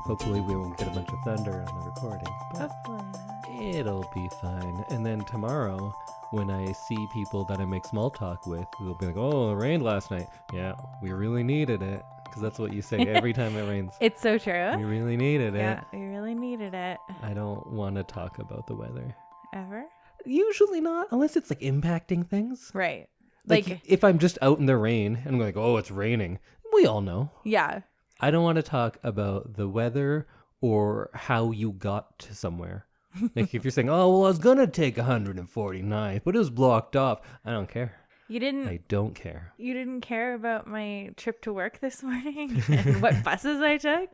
Hopefully we won't get a bunch of thunder on the recording. But Hopefully. it'll be fine. And then tomorrow, when I see people that I make small talk with, they'll be like, oh, it rained last night. Yeah, we really needed it. Because that's what you say every time it rains. It's so true. We really needed it. Yeah, we really needed it. I don't want to talk about the weather. Ever? Usually not, unless it's like impacting things. Right. Like if I'm just out in the rain and I'm like, oh, it's raining. We all know. Yeah. I don't want to talk about the weather or how you got to somewhere. Like if you're saying, oh, well, I was going to take 149th, but it was blocked off. I don't care. I don't care. You didn't care about my trip to work this morning and what buses I took?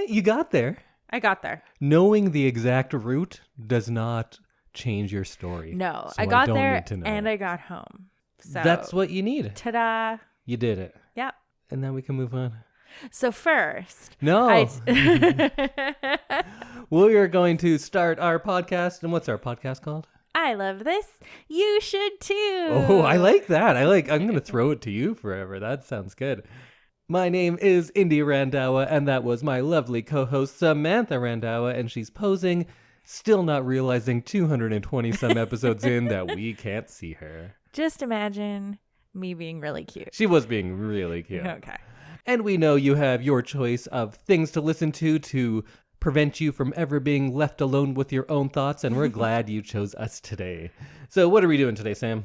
You got there. I got there. Knowing the exact route does not change your story. No, So I got don't there need to know. and I got home. So That's what you need. ta-da. You did it. Yep. And then we can move on. So first, No. We are going to start our podcast. And what's our podcast called? I love this. You should too. Oh, I like that. I'm going to throw it to you forever. That sounds good. My name is Indy Randhawa, and that was my lovely co-host Samantha Randhawa, and she's posing, still not realizing 220 some episodes in that we can't see her. Just imagine me being really cute. She was being really cute. Okay. And we know you have your choice of things to listen to prevent you from ever being left alone with your own thoughts, and we're glad you chose us today. So what are we doing today, Sam?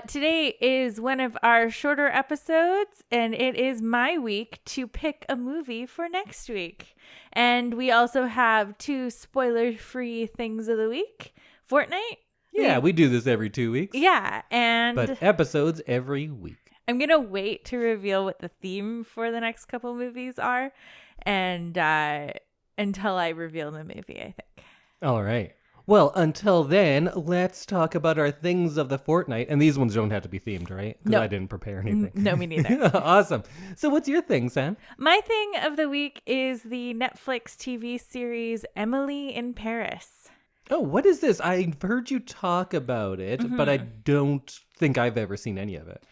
Today is one of our shorter episodes, and it is my week to pick a movie for next week. And we also have 2 spoiler-free things of the week. Fortnite? Yeah, we do this every 2 weeks. Yeah, and But episodes every week. I'm going to wait to reveal what the theme for the next couple movies are, and until I reveal the movie, I think. All right. Well, until then, let's talk about our things of the fortnight. And these ones don't have to be themed, right? Because No. I didn't prepare anything. No, me neither. Awesome. So what's your thing, Sam? My thing of the week is the Netflix TV series Emily in Paris. Oh, what is this? I've heard you talk about it, but I don't think I've ever seen any of it.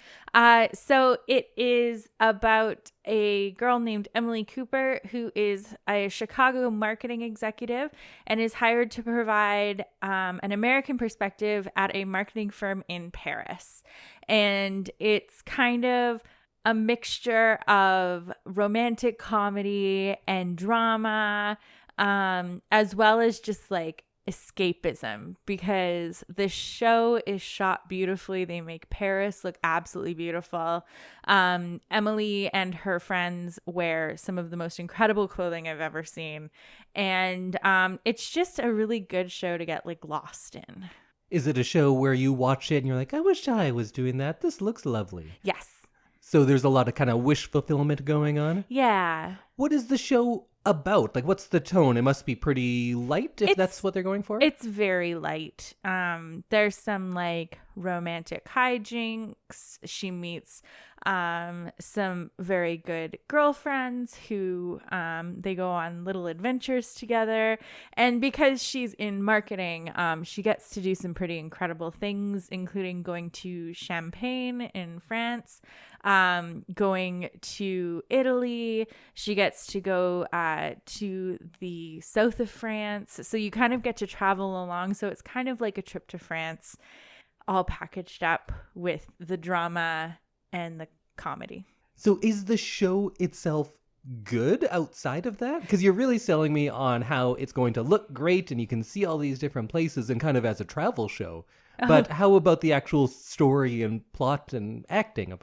So it is about a girl named Emily Cooper, who is a Chicago marketing executive and is hired to provide an American perspective at a marketing firm in Paris. And it's kind of a mixture of romantic comedy and drama, as well as just like escapism, because the show is shot beautifully. They make Paris look absolutely beautiful. Emily and her friends wear some of the most incredible clothing I've ever seen, and it's just a really good show to get like lost in. Is it a show where you watch it and you're like, I wish I was doing that. This looks lovely. Yes. So there's a lot of kind of wish fulfillment going on. Yeah. What is the show about? Like, what's the tone? It must be pretty light if that's what they're going for. It's very light. There's some like romantic hijinks. She meets some very good girlfriends who they go on little adventures together. And because she's in marketing, she gets to do some pretty incredible things, including going to Champagne in France, going to Italy. She gets to go to the south of France. So you kind of get to travel along. So it's kind of like a trip to France, all packaged up with the drama and the comedy. So is the show itself good outside of that? Because you're really selling me on how it's going to look great and you can see all these different places and kind of as a travel show. But how about the actual story and plot and acting of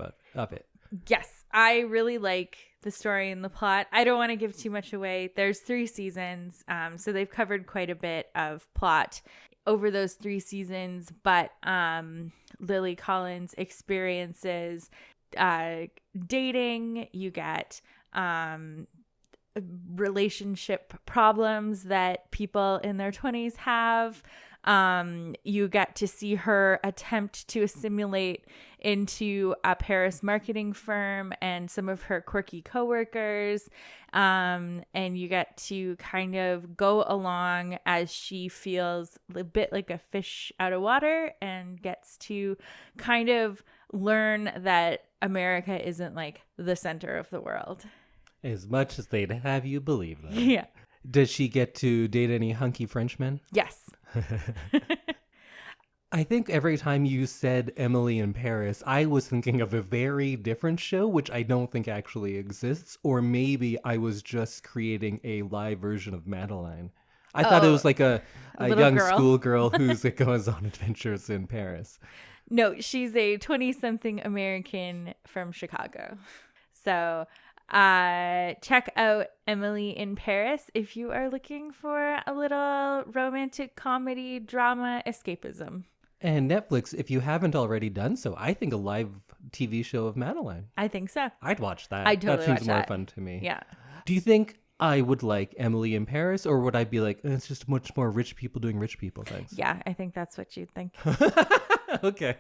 it? Yes, I really like the story and the plot. I don't want to give too much away. There's 3 seasons, so they've covered quite a bit of plot over those 3 seasons. But Lily Collins experiences dating. You get relationship problems that people in their 20s have. You get to see her attempt to assimilate into a Paris marketing firm and some of her quirky coworkers. And you get to kind of go along as she feels a bit like a fish out of water and gets to kind of learn that America isn't like the center of the world. As much as they'd have you believe that. Yeah. Does she get to date any hunky Frenchmen? Yes. I think every time you said Emily in Paris, I was thinking of a very different show, which I don't think actually exists. Or maybe I was just creating a live version of Madeline. I thought it was like a little young girl. schoolgirl who goes on adventures in Paris. No, she's a 20-something American from Chicago. So check out Emily in Paris if you are looking for a little romantic comedy drama escapism. And Netflix, if you haven't already done so, I think a live TV show of Madeline. I think so. I'd watch that. I'd totally that seems watch more that. fun to me. Yeah. Do you think I would like Emily in Paris, or would I be like, it's just much more rich people doing rich people things? Yeah, I think that's what you'd think. Okay.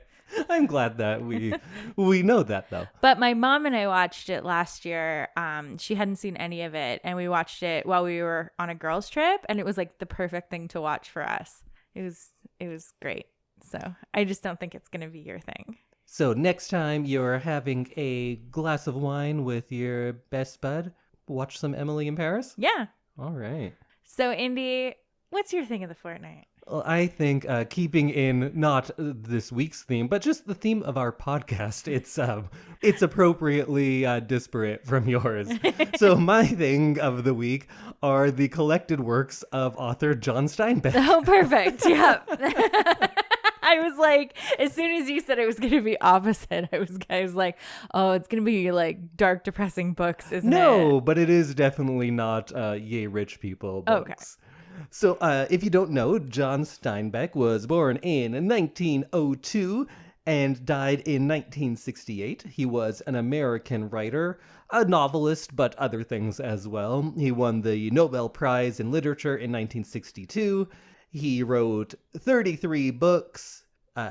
I'm glad that we know that, though. But my mom and I watched it last year. She hadn't seen any of it, and we watched it while we were on a girls' trip, and it was like the perfect thing to watch for us. It was great. So I just don't think it's going to be your thing. So next time you're having a glass of wine with your best bud, watch some Emily in Paris? Yeah. All right. So, Indy, what's your thing of the fortnight? Well, I think keeping in not this week's theme, but just the theme of our podcast, it's appropriately disparate from yours. So my thing of the week are the collected works of author John Steinbeck. Oh, perfect. Yep. I was like, as soon as you said it was going to be opposite, I was like, oh, it's going to be like dark, depressing books, isn't it? No, but it is definitely not yay rich people books. Okay. So if you don't know, John Steinbeck was born in 1902 and died in 1968. He was an American writer, a novelist, but other things as well. He won the Nobel Prize in Literature in 1962. He wrote 33 books,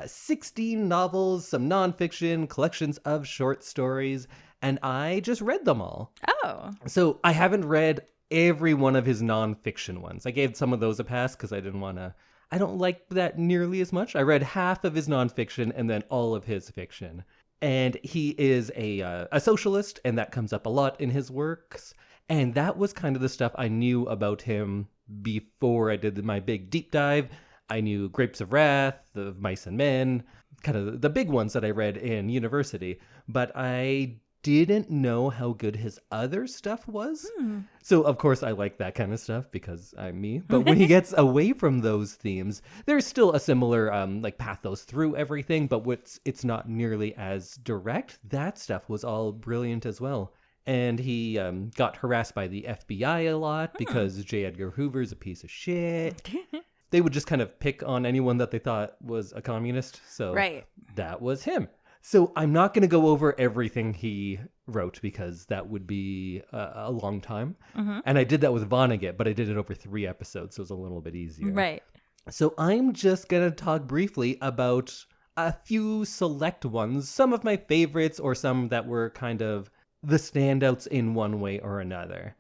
16 novels, some nonfiction, collections of short stories, and I just read them all. Oh. So I haven't read every one of his nonfiction ones. I gave some of those a pass because I don't like that nearly as much. I read half of his nonfiction and then all of his fiction. And he is a socialist, and that comes up a lot in his works. And that was kind of the stuff I knew about him before I did my big deep dive. I knew Grapes of Wrath, The Mice and Men, kind of the big ones that I read in university. But I didn't know how good his other stuff was. So, of course, I like that kind of stuff because I'm me. But when he gets away from those themes, there's still a similar pathos through everything, but it's not nearly as direct. That stuff was all brilliant as well. And he got harassed by the FBI a lot because J. Edgar Hoover's a piece of shit. They would just kind of pick on anyone that they thought was a communist. So Right. That was him. So I'm not going to go over everything he wrote because that would be a long time. And I did that with Vonnegut, but I did it over 3 episodes, so it was a little bit easier. Right. So I'm just going to talk briefly about a few select ones, some of my favorites or some that were kind of the standouts in one way or another.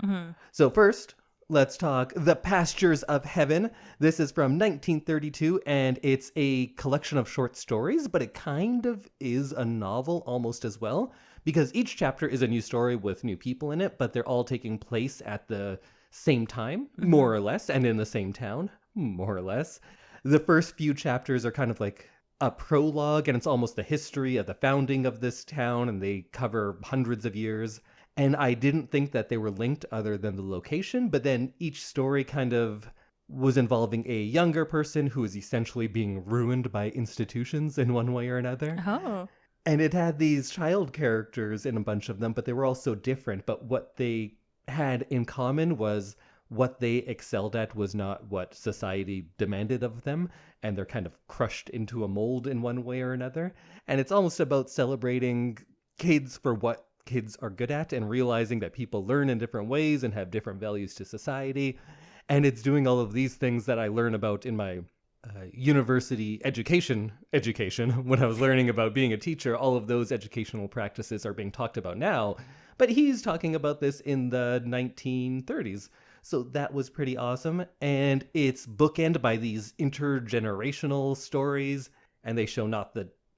So first, let's talk The Pastures of Heaven. This is from 1932, and it's a collection of short stories, but it kind of is a novel almost as well, because each chapter is a new story with new people in it, but they're all taking place at the same time, more or less, and in the same town, more or less. The first few chapters are kind of like a prologue, and it's almost the history of the founding of this town, and they cover hundreds of years. And I didn't think that they were linked other than the location, but then each story kind of was involving a younger person who is essentially being ruined by institutions in one way or another. Oh. And it had these child characters in a bunch of them, but they were all so different. But what they had in common was what they excelled at was not what society demanded of them, and they're kind of crushed into a mold in one way or another. And it's almost about celebrating kids for what kids are good at and realizing that people learn in different ways and have different values to society. And it's doing all of these things that I learn about in my university education when I was learning about being a teacher. All of those educational practices are being talked about now, but he's talking about this in the 1930s. So that was pretty awesome. And it's bookended by these intergenerational stories, and they show not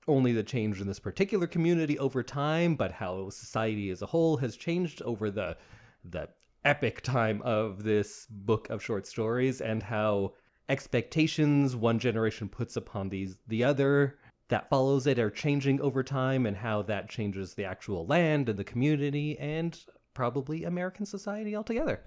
only the change in this particular community over time, but how society as a whole has changed over the the epic time of this book of short stories and how expectations one generation puts upon the other that follows it are changing over time, and how that changes the actual land and the community and probably American society altogether.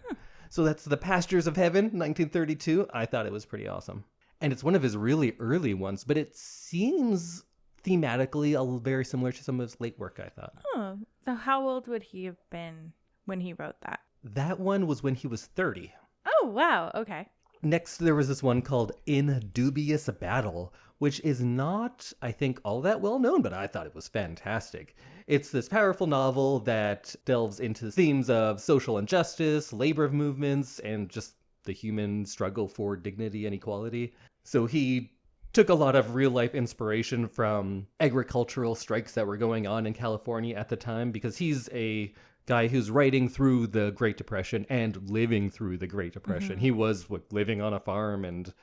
So that's The Pastures of Heaven, 1932. I thought it was pretty awesome. And it's one of his really early ones, but it seems thematically very similar to some of his late work, I thought. Oh, so how old would he have been when he wrote that? That one was when he was 30. Oh, wow. Okay. Next, there was this one called In Dubious Battle, which is not, I think, all that well known, but I thought it was fantastic. It's this powerful novel that delves into themes of social injustice, labor movements, and just the human struggle for dignity and equality. So he took a lot of real life inspiration from agricultural strikes that were going on in California at the time, because he's a guy who's writing through the Great Depression and living through the Great Depression. Mm-hmm. He was living on a farm, and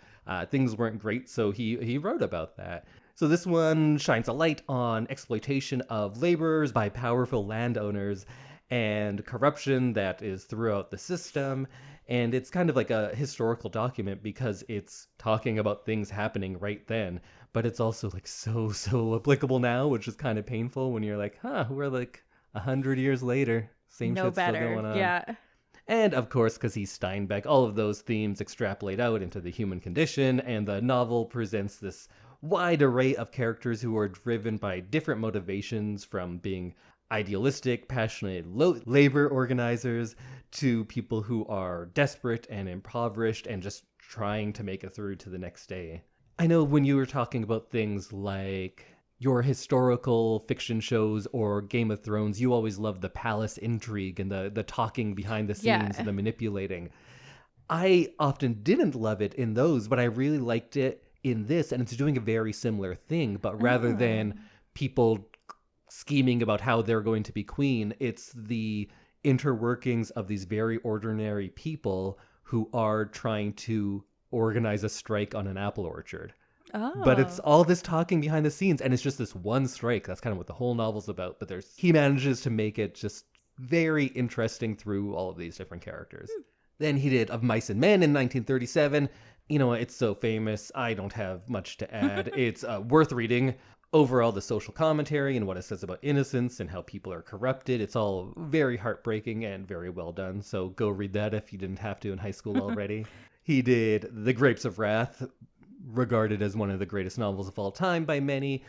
things weren't great, so he wrote about that. So this one shines a light on exploitation of laborers by powerful landowners and corruption that is throughout the system. And it's kind of like a historical document because it's talking about things happening right then, but it's also like so applicable now, which is kind of painful when you're like, we're like 100 years later, same No shit's better. still going on. Yeah. And of course, because he's Steinbeck, all of those themes extrapolate out into the human condition, and the novel presents this wide array of characters who are driven by different motivations, from being idealistic, passionate labor organizers to people who are desperate and impoverished and just trying to make it through to the next day. I know when you were talking about things like your historical fiction shows or Game of Thrones, you always love the palace intrigue and the talking behind the scenes and the manipulating. I often didn't love it in those, but I really liked it in this, and it's doing a very similar thing, but rather than people scheming about how they're going to be queen, it's the interworkings of these very ordinary people who are trying to organize a strike on an apple orchard. Oh. But it's all this talking behind the scenes, and it's just this one strike. That's kind of what the whole novel's about. But he manages to make it just very interesting through all of these different characters. Then he did Of Mice and Men in 1937. You know, it's so famous. I don't have much to add. It's worth reading. Overall, the social commentary and what it says about innocence and how people are corrupted. It's all very heartbreaking and very well done. So go read that if you didn't have to in high school already. He did The Grapes of Wrath, regarded as one of the greatest novels of all time by many.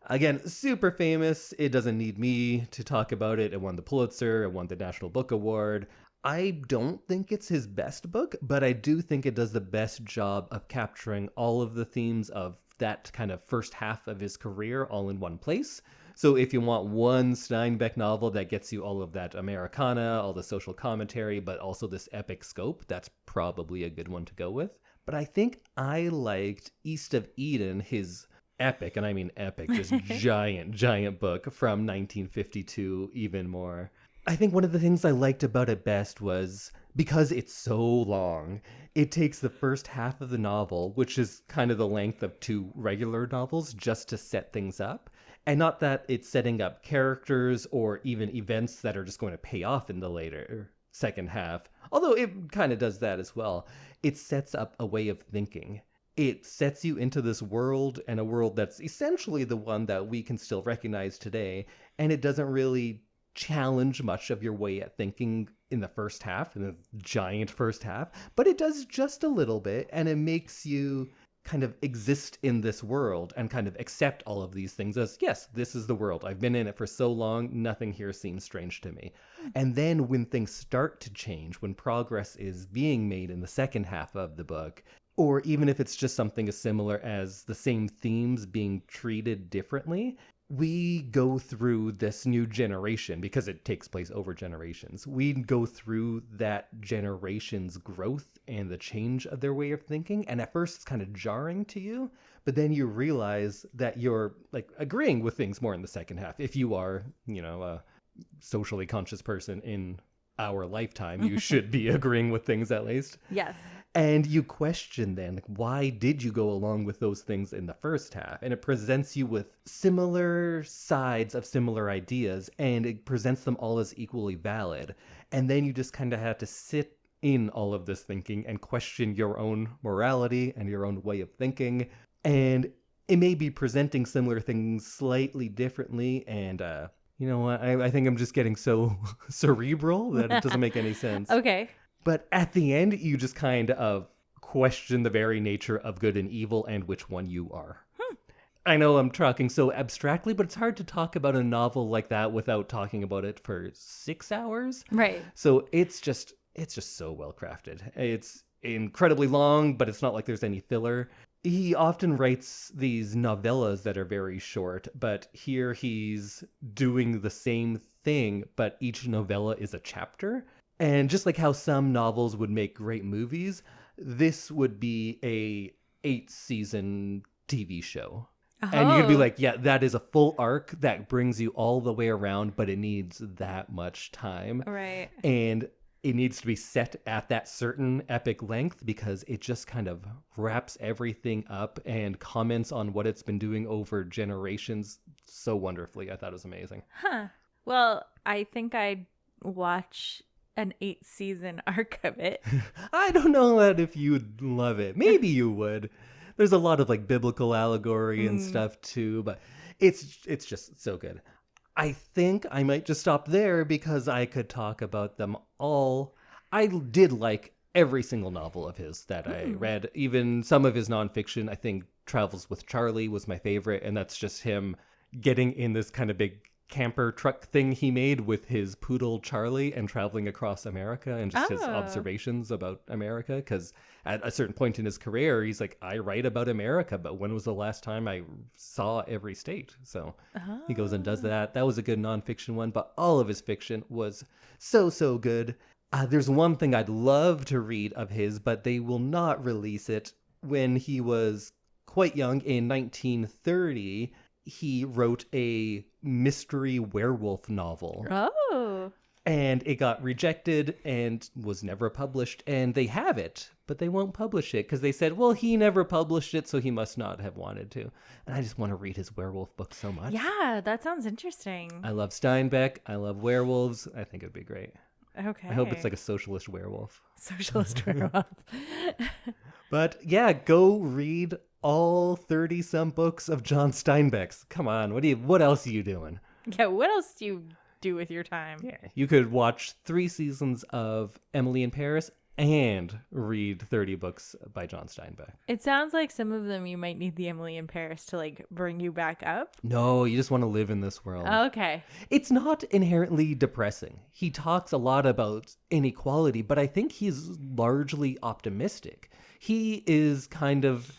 Again, super famous. It doesn't need me to talk about it. It won the Pulitzer. It won the National Book Award. I don't think it's his best book, but I do think it does the best job of capturing all of the themes of that kind of first half of his career all in one place. So if you want one Steinbeck novel that gets you all of that Americana, all the social commentary, but also this epic scope, that's probably a good one to go with. But I think I liked East of Eden, his epic, and I mean epic, just giant book from 1952, even more. I think one of the things I liked about it best was because it's so long, it takes the first half of the novel, which is kind of the length of two regular novels, just to set things up. And not that it's setting up characters or even events that are just going to pay off in the later second half, although it kind of does that as well. It sets up a way of thinking. It sets you into this world, and a world that's essentially the one that we can still recognize today, and it doesn't really challenge much of your way at thinking in the first half, in the giant first half, but it does just a little bit, and it makes you kind of exist in this world and kind of accept all of these things as, yes, this is the world. I've been in it for so long, nothing here seems strange to me. And then when things start to change, when progress is being made in the second half of the book, or even if it's just something as similar as the same themes being treated differently, we go through this new generation, because it takes place over generations. We go through that generation's growth and the change of their way of thinking. And at first it's kind of jarring to you, but then you realize that you're like agreeing with things more in the second half. If you are, you know, a socially conscious person in our lifetime, you should be agreeing with things at least. Yes. And you question then, why did you go along with those things in the first half? And it presents you with similar sides of similar ideas, and it presents them all as equally valid. And then you just kind of have to sit in all of this thinking and question your own morality and your own way of thinking. And it may be presenting similar things slightly differently. And you know what? I think I'm just getting so cerebral that it doesn't make any sense. Okay. But at the end, you just kind of question the very nature of good and evil and which one you are. I know I'm talking so abstractly, but it's hard to talk about a novel like that without talking about it for 6 hours. Right. So it's just so well crafted. It's incredibly long, but it's not like there's any filler. He often writes these novellas that are very short, but here he's doing the same thing, but each novella is a chapter. And just like how some novels would make great movies, this would be a 8-season TV show. Oh. And you're going to be like, yeah, that is a full arc that brings you all the way around, but it needs that much time. Right. And it needs to be set at that certain epic length because it just kind of wraps everything up and comments on what it's been doing over generations so wonderfully. I thought it was amazing. Huh. Well, I think I'd watch an 8-season arc of it. I don't know that if you'd love it. Maybe you would. There's a lot of like biblical allegory and stuff too, but it's just so good. I think I might just stop there because I could talk about them all. I did like every single novel of his that I read, even some of his nonfiction. I think Travels with Charlie was my favorite, and that's just him getting in this kind of big camper truck thing he made with his poodle Charlie and traveling across America and just his observations about America. Because at a certain point in his career, he's like, I write about America, but when was the last time I saw every state? So he goes and does that. That was a good nonfiction one, but all of his fiction was so good. There's one thing I'd love to read of his, but they will not release it. When he was quite young in 1930, he wrote a mystery werewolf novel. Oh. And it got rejected and was never published. And they have it, but they won't publish it because they said, well, he never published it, so he must not have wanted to. And I just want to read his werewolf book so much. Yeah, that sounds interesting. I love Steinbeck. I love werewolves. I think it'd be great. Okay. I hope it's like a socialist werewolf. Socialist werewolf. But yeah, go read all 30-some books of John Steinbeck's. Come on, what else are you doing? Yeah, what else do you do with your time? Yeah, you could watch 3 seasons of Emily in Paris and read 30 books by John Steinbeck. It sounds like some of them you might need the Emily in Paris to like bring you back up. No, you just want to live in this world. Okay. It's not inherently depressing. He talks a lot about inequality, but I think he's largely optimistic. He is kind of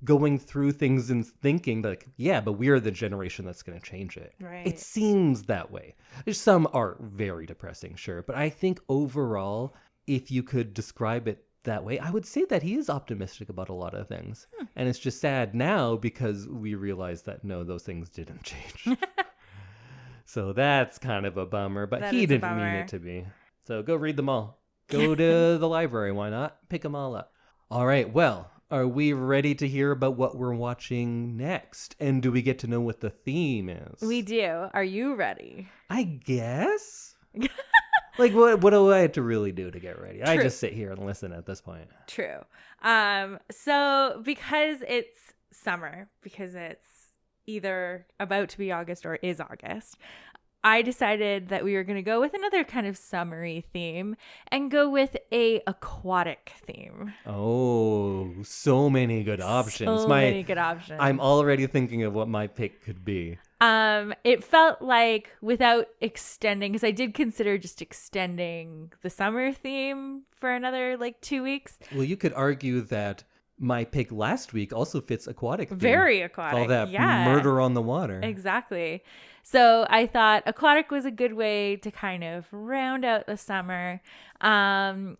going through things and thinking like, yeah, but we're the generation that's going to change it. Right. It seems that way. Some are very depressing, sure, but I think overall, if you could describe it that way, I would say that he is optimistic about a lot of things. And it's just sad now because we realize that no, those things didn't change. So that's kind of a bummer, but he didn't mean it to be. So go read them all. Go to the library, why not? Pick them all up. All right, well, are we ready to hear about what we're watching next? And do we get to know what the theme is? We do. Are you ready? I guess. Like, what do I have to really do to get ready? True. I just sit here and listen at this point. True. So because it's summer, because it's either about to be August or is August, I decided that we were going to go with another kind of summery theme and go with a aquatic theme. Oh, so many good options. Many good options. I'm already thinking of what my pick could be. It felt like without extending, because I did consider just extending the summer theme for another like 2 weeks. Well, you could argue that my pick last week also fits aquatic theme. Very aquatic. All that yeah. murder on the water. Exactly. So I thought aquatic was a good way to kind of round out the summer. And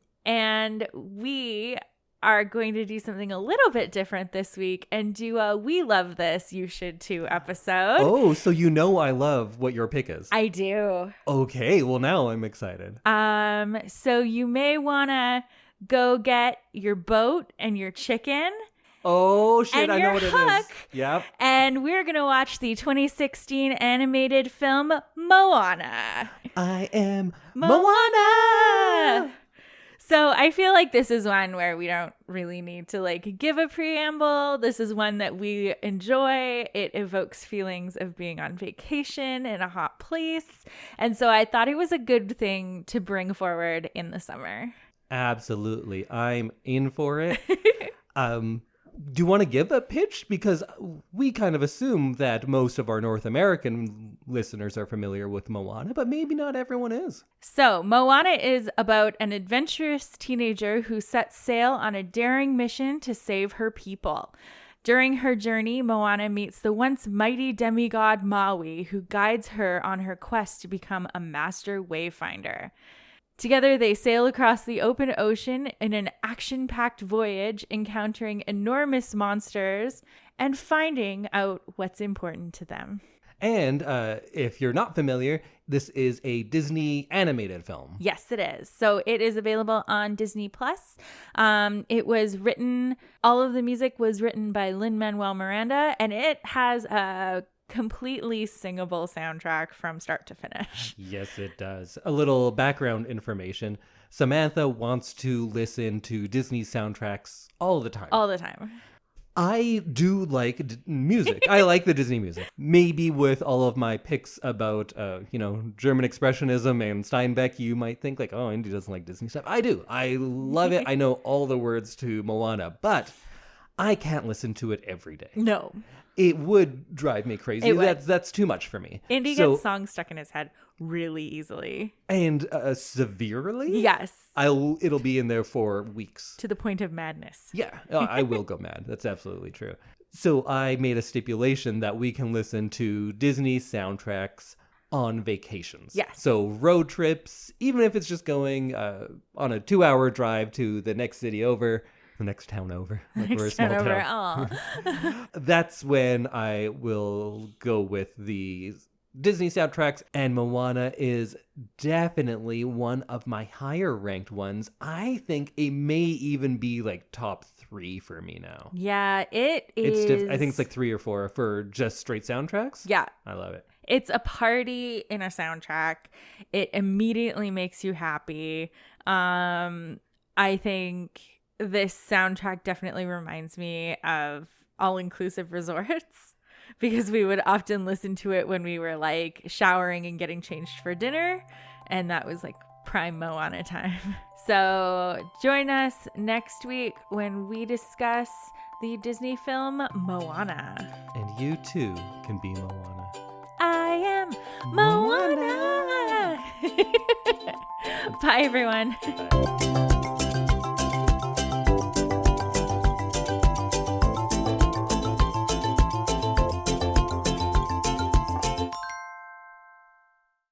we are going to do something a little bit different this week and do a We Love This, You Should Too episode. Oh, so you know I love what your pick is. I do. Okay, well now I'm excited. So you may want to go get your boat and your chicken Oh, shit, And I know you're what it Huck. is. Yep. And we're going to watch the 2016 animated film Moana. I am Moana! So I feel like this is one where we don't really need to like give a preamble. This is one that we enjoy. It evokes feelings of being on vacation in a hot place. And so I thought it was a good thing to bring forward in the summer. Absolutely. I'm in for it. Do you want to give a pitch? Because we kind of assume that most of our North American listeners are familiar with Moana, but maybe not everyone is. So, Moana is about an adventurous teenager who sets sail on a daring mission to save her people. During her journey, Moana meets the once mighty demigod Maui, who guides her on her quest to become a master wayfinder. Together, they sail across the open ocean in an action-packed voyage, encountering enormous monsters and finding out what's important to them. And if you're not familiar, this is a Disney animated film. Yes, it is. So it is available on Disney+. It was written, all of the music was written by Lin-Manuel Miranda, and it has a completely singable soundtrack from start to finish. Yes, it does. A little background information. Samantha wants to listen to Disney soundtracks all the time. All the time. I do like music. I like the Disney music. Maybe with all of my picks about, German Expressionism and Steinbeck, you might think like, oh, Indy doesn't like Disney stuff. I do. I love it. I know all the words to Moana, but I can't listen to it every day. No. It would drive me crazy. That's too much for me. Indy gets songs stuck in his head really easily. And severely? Yes. It'll be in there for weeks. To the point of madness. Yeah, I will go mad. That's absolutely true. So I made a stipulation that we can listen to Disney soundtracks on vacations. Yes. So road trips, even if it's just going on a 2-hour drive to the next city over, the next town over. Like we're a small town. That's when I will go with the Disney soundtracks, and Moana is definitely one of my higher ranked ones. I think it may even be like top 3 for me now. Yeah, it is. I think it's like 3 or 4 for just straight soundtracks. Yeah. I love it. It's a party in a soundtrack. It immediately makes you happy. I think this soundtrack definitely reminds me of all-inclusive resorts because we would often listen to it when we were like showering and getting changed for dinner. And that was like prime Moana time. So join us next week when we discuss the Disney film Moana. And you too can be Moana. I am Moana. Bye, everyone. Bye.